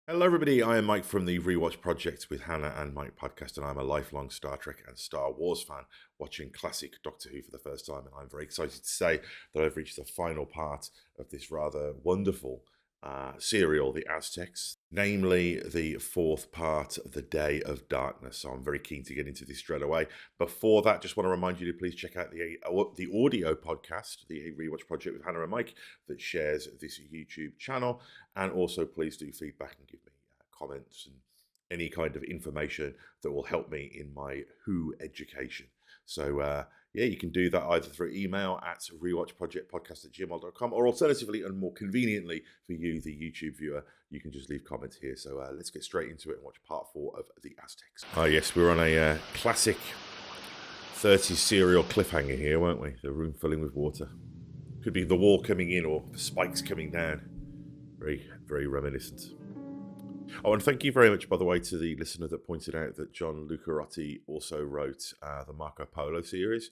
Hello, everybody. I am Mike from the Rewatch Project with Hannah and Mike podcast, and I'm a lifelong Star Trek and Star Wars fan watching classic Doctor Who for the first time. And I'm very excited to say that I've reached the final part of this rather wonderful serial, The Aztecs, namely the fourth part of The Day of Darkness. So I'm very keen to get into this straight away. Before that, just want to remind you to please check out the audio podcast, the Rewatch Project with Hannah and Mike, that shares this YouTube channel. And also, please do feedback and give me comments and any kind of information that will help me in my Who education. So, you can do that either through email at rewatchprojectpodcast@gmail.com, or alternatively and more conveniently for you, the YouTube viewer, you can just leave comments here. So let's get straight into it and watch part 4 of The Aztecs. Oh yes, we're on a classic 30s serial cliffhanger here, weren't we? The room filling with water. Could be the wall coming in or the spikes coming down. Very, very reminiscent. Oh, and thank you very much, by the way, to the listener that pointed out that John Lucarotti also wrote the Marco Polo series.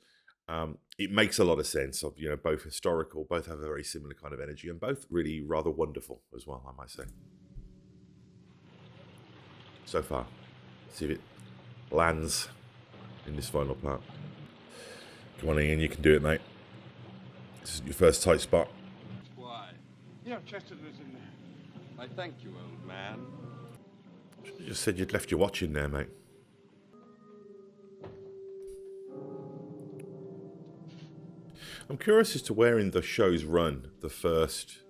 It makes a lot of sense. Of both historical, both have a very similar kind of energy, and both really rather wonderful as well, I might say. So far, see if it lands in this final part. Come on, Ian, you can do it, mate. This is your first tight spot. Why? Chester was in there. I thank you, old man. You just said you'd left your watch in there, mate. I'm curious as to where in the show's run the first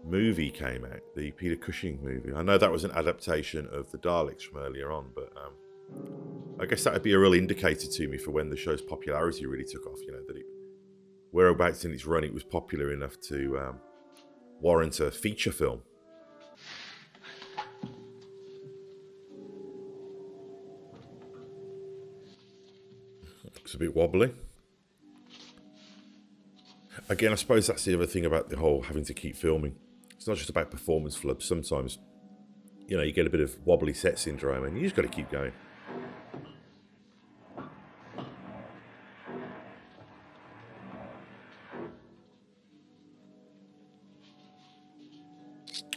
movie came out, the Peter Cushing movie. I know that was an adaptation of the Daleks from earlier on, but I guess that would be a real indicator to me for when the show's popularity really took off. That whereabouts in its run it was popular enough to warrant a feature film. Looks a bit wobbly. Again, I suppose that's the other thing about the whole having to keep filming. It's not just about performance flubs. Sometimes, you get a bit of wobbly set syndrome and you just got to keep going.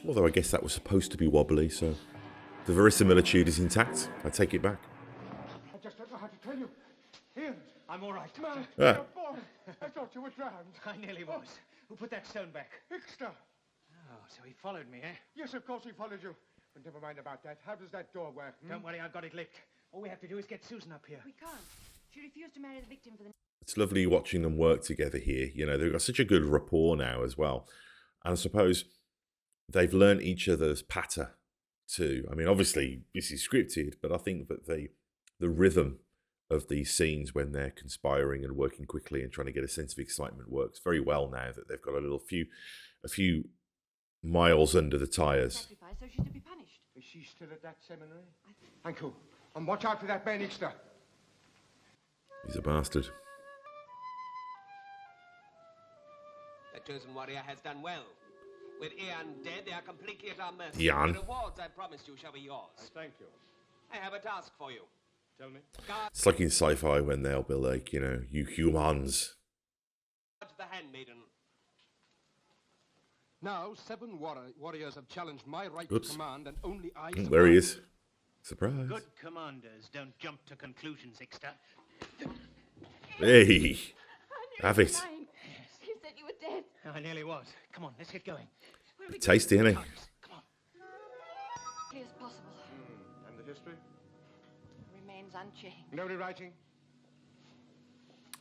Although I guess that was supposed to be wobbly, so the verisimilitude is intact. I take it back. I just don't know how to tell you. Ian, I'm all right. man, Ah. you're boy. I thought you were drowned. I nearly was. Who put that stone back? Ixter. Oh, so he followed me, eh? Yes, of course he followed you. But never mind about that. How does that door work? Don't worry, I've got it licked. All we have to do is get Susan up here. We can't. She refused to marry the victim for the... It's lovely watching them work together here. They've got such a good rapport now as well. And I suppose they've learned each other's patter too. I mean, obviously this is scripted, but I think that the rhythm of these scenes when they're conspiring and working quickly and trying to get a sense of excitement works very well now that they've got a few miles under the tires. Sacrifice, so she's to be punished. Is she still at that seminary? Thank you. And watch out for that man, Ixter. He's a bastard. The chosen warrior has done well. With Ian dead, they are completely at our mercy. Ian. The rewards I promised you shall be yours. Thank you. I have a task for you. Tell me. Guard It's like in sci-fi when they'll be like, you humans. the handmaiden. Now, 7 warriors have challenged my right Oops. to command, and only I... There he is. Surprise. Good commanders don't jump to conclusions, Ixter. Hey, have it. Lying. You said you were dead. I nearly was. Come on, let's get going. Where are we Tasty, isn't he? Come on. going as possible? And the history? Remains unchanged. Nobody writing?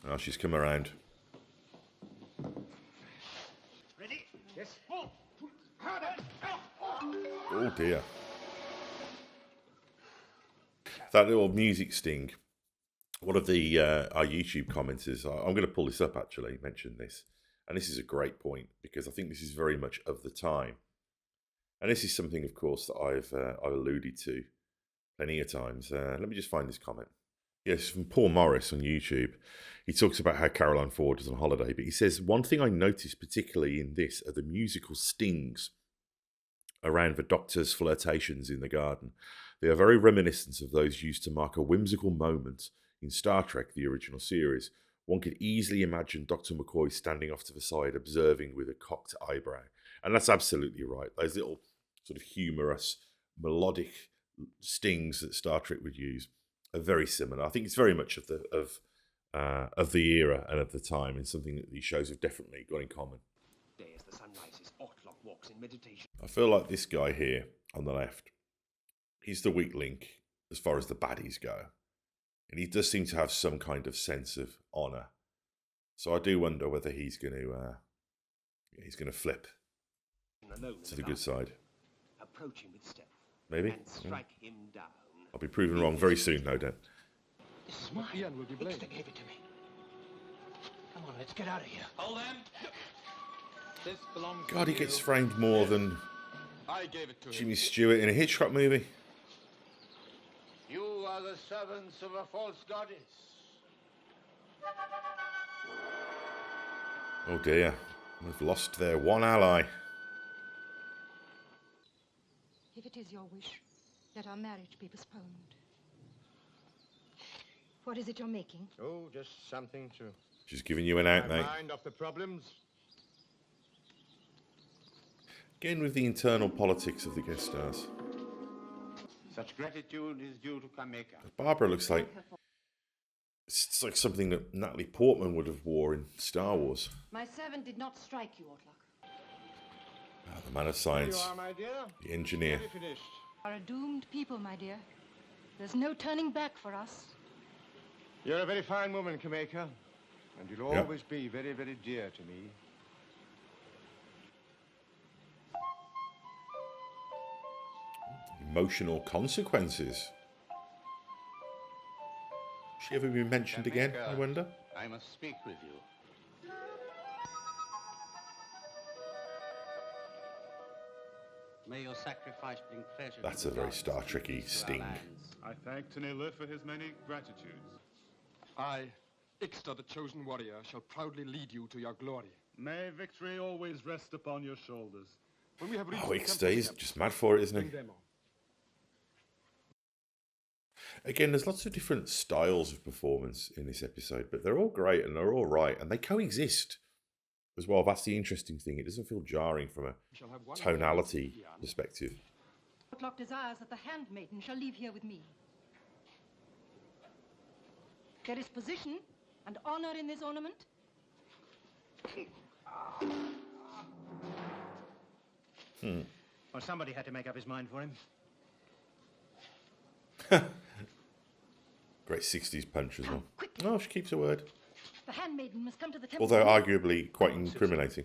Oh, she's come around. Ready? Yes. Oh dear. That little music sting. One of the our YouTube commenters, I'm going to pull this up actually, mentioned this. And this is a great point because I think this is very much of the time. And this is something, of course, that I've alluded to plenty of times. Let me just find this comment. Yes, from Paul Morris on YouTube. He talks about how Caroline Ford was on holiday, but he says, one thing I noticed particularly in this are the musical stings around the Doctor's flirtations in the garden. They are very reminiscent of those used to mark a whimsical moment in Star Trek, the original series. One could easily imagine Dr. McCoy standing off to the side, observing with a cocked eyebrow. And that's absolutely right. Those little sort of humorous, melodic stings that Star Trek would use are very similar. I think it's very much of the era and of the time, and something that these shows have definitely got in common. Day as the sun rises, Ortlock walks in meditation. I feel like this guy here on the left, he's the weak link as far as the baddies go. And he does seem to have some kind of sense of honour. So I do wonder whether he's going to flip Alone to the good side. Approach him with stealth. Maybe. And strike him down. I'll be proven wrong very soon, no doubt. This is mine. Ian will be blamed. Ixta gave it to me. Come on, let's get out of here. Hold them. This belongs God, to he gets you. framed more than I gave it to him. Jimmy Stewart in a Hitchcock movie. You are the servants of a false goddess. Oh dear, we've lost their one ally. If it is your wish, let our marriage be postponed. What is it you're making? Oh, just something to She's giving you an out, mate. mind off the problems. Again with the internal politics of the guest stars. Such gratitude is due to Kameka. Barbara looks like it's like something that Natalie Portman would have wore in Star Wars. My servant did not strike you, Ortlock. The man of You science, are, my dear. the engineer. Nearly finished. You are a doomed people, my dear. There's no turning back for us. You're a very fine woman, Kameka. And you'll Yeah. always be very, very dear to me. Emotional consequences. She ever been mentioned again, I wonder? I must speak with you. May your sacrifice bring pleasure. That's to a the very gods Star and Trek-y peace to our sting. lands. I thank Tanela for his many gratitudes. I, Ixta, the chosen warrior, shall proudly lead you to your glory. May victory always rest upon your shoulders. When we have reached Oh, the Ixta, temple he's steps, just mad for it, isn't bring he? them on. Again, there's lots of different styles of performance in this episode, but they're all great and they're all right, and they coexist as well. That's the interesting thing. It doesn't feel jarring from a We shall have one tonality Ian. perspective. Ortlock desires that the handmaiden shall leave here with me. There is position and honor in this ornament. Well, somebody had to make up his mind for him. Great 60s punch as well. Oh, she keeps her word. The handmaiden must come to the temple. Although arguably quite incriminating.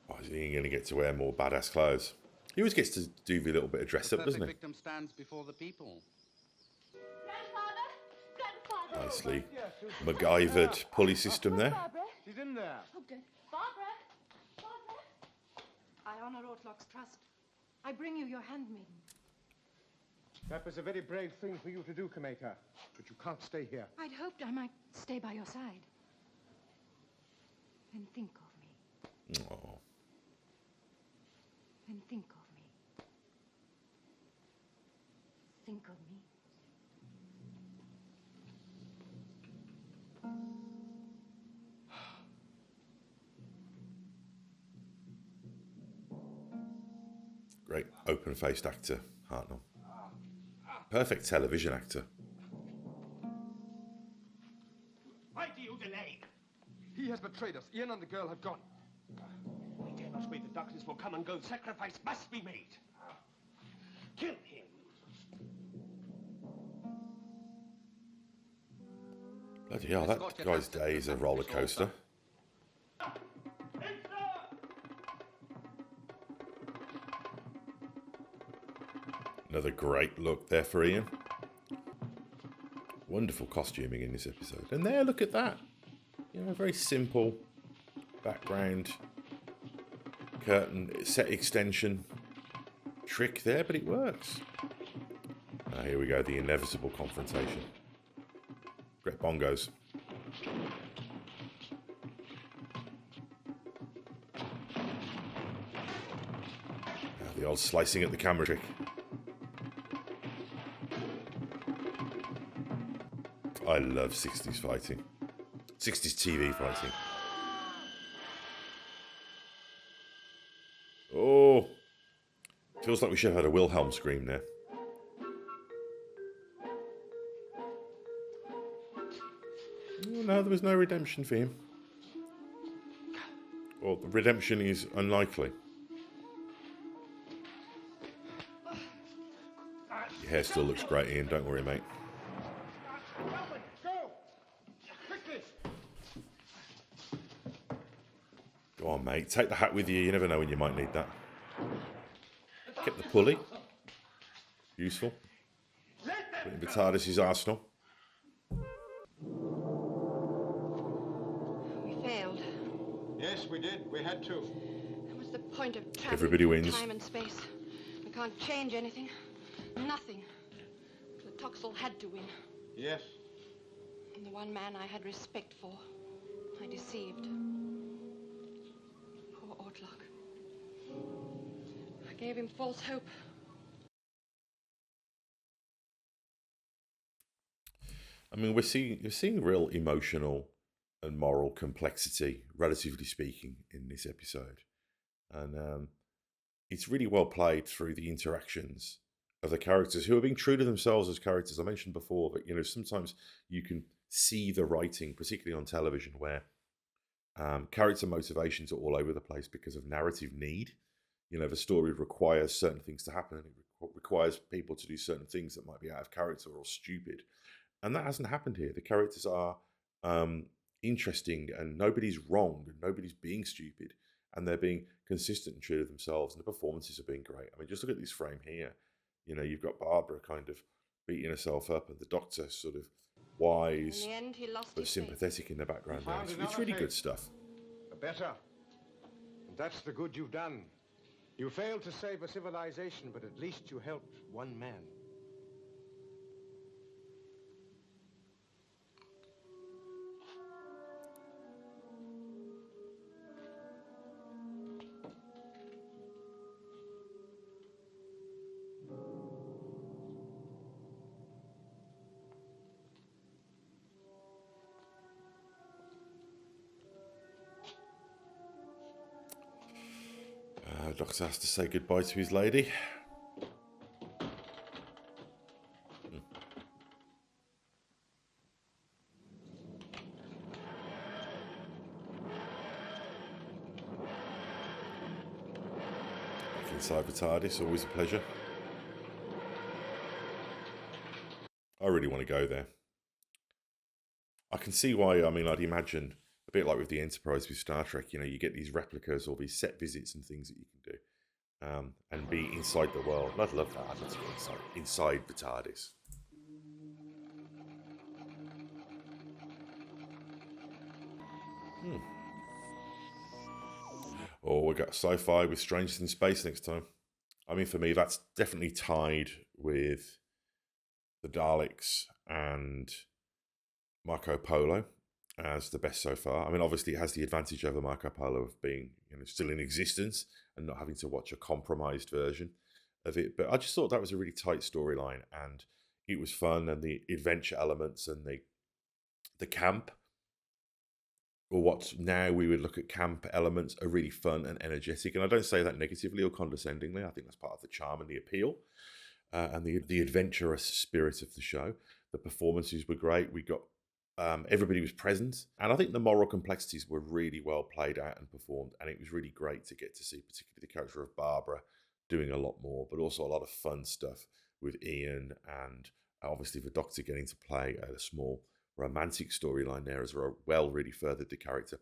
Oh, is he going to get to wear more badass clothes? He always gets to do the little bit of dress up, doesn't he? victim stands before the people. Grandfather! Grandfather! Nicely MacGyvered pulley system there. Barbara! She's in there. Oh, good. Barbara! Barbara! I honor Ortlock's trust. I bring you your handmaiden. That was a very brave thing for you to do, Kameka. But you can't stay here. I'd hoped I might stay by your side. And think of me. Oh, And think of me. Think of me. great open-faced actor, Hartnell. Perfect television actor. Why do you delay? He has betrayed us. Ian and the girl have gone. We dare not wait. The darkness will come and go. Sacrifice must be made. Kill him. Bloody hell, that guy's day is a roller coaster. Another great look there for Ian. Wonderful costuming in this episode. And there, look at that. You know, a very simple background, curtain, set extension trick there, but it works. Here we go, the inevitable confrontation. Great bongos. The old slicing at the camera trick. I love 60s fighting. 60s TV fighting. Oh, feels like we should have had a Wilhelm scream there. Oh, no, there was no redemption for him. Well, the redemption is unlikely. Your hair still looks great, Ian. Don't worry, mate. Go on, mate. Take the hat with you. You never know when you might need that. Get the pulley. Useful. Put in Vitardis' arsenal. We failed. Yes, we did. We had to. That was the point of traveling. Everybody wins. Time and space. We can't change anything. Nothing. The Toxel had to win. Yes. And the one man I had respect for, I deceived. Poor Ortlock. I gave him false hope. I mean, we're seeing real emotional and moral complexity, relatively speaking, in this episode. And it's really well played through the interactions of the characters who are being true to themselves as characters. I mentioned before that, you know, sometimes you can see the writing, particularly on television, where character motivations are all over the place because of narrative need. You know, the story requires certain things to happen. It requires people to do certain things that might be out of character or stupid. And that hasn't happened here. The characters are interesting and nobody's wrong and nobody's being stupid. And they're being consistent and true to themselves. And the performances are being great. I mean, just look at this frame here. You know, you've got Barbara kind of beating herself up and the Doctor sort of wise In the end, he lost but his sympathetic in the background. We found It's another really thing. good stuff. A better. And that's the good you've done. You failed to save a civilization, but at least you helped one man. Doctor has to say goodbye to his lady. Back inside the TARDIS, always a pleasure. I really want to go there. I can see why. I mean, I'd imagine a bit like with the Enterprise with Star Trek, you know, you get these replicas or these set visits and things that you can do, and be inside the world. I'd love that. I'd love to get inside the TARDIS. Or we got sci-fi with Strangers in Space next time. I mean, for me, that's definitely tied with the Daleks and Marco Polo as the best so far. I mean, obviously it has the advantage over Marco Polo of being, you know, still in existence and not having to watch a compromised version of it. But I just thought that was a really tight storyline and it was fun, and the adventure elements and the camp, or what now we would look at camp elements, are really fun and energetic. And I don't say that negatively or condescendingly. I think that's part of the charm and the appeal and the adventurous spirit of the show. The performances were great. We got everybody was present, and I think the moral complexities were really well played out and performed. And it was really great to get to see, particularly the character of Barbara, doing a lot more, but also a lot of fun stuff with Ian, and obviously the Doctor getting to play a small romantic storyline there as well. Really furthered the character.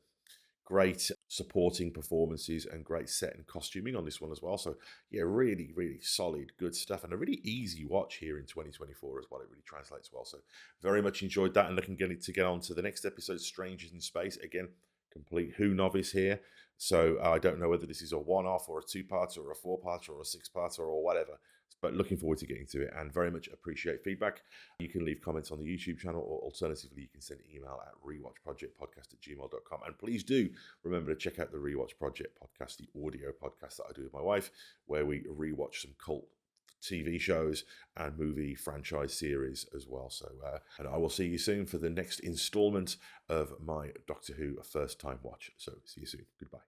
Great supporting performances and great set and costuming on this one as well. So yeah, really, really solid, good stuff, and a really easy watch here in 2024 as well. It really translates well. So very much enjoyed that, and looking to get on to the next episode, Strangers in Space. Again, complete Who novice here. So I don't know whether this is a one-off or a two-parter or a four-parter or a six-parter or whatever, but looking forward to getting to it, and very much appreciate feedback. You can leave comments on the YouTube channel, or alternatively, you can send an email at rewatchprojectpodcast@gmail.com. And please do remember to check out the Rewatch Project podcast, the audio podcast that I do with my wife, where we rewatch some cult TV shows and movie franchise series as well. So, and I will see you soon for the next installment of my Doctor Who first time watch. So, see you soon. Goodbye.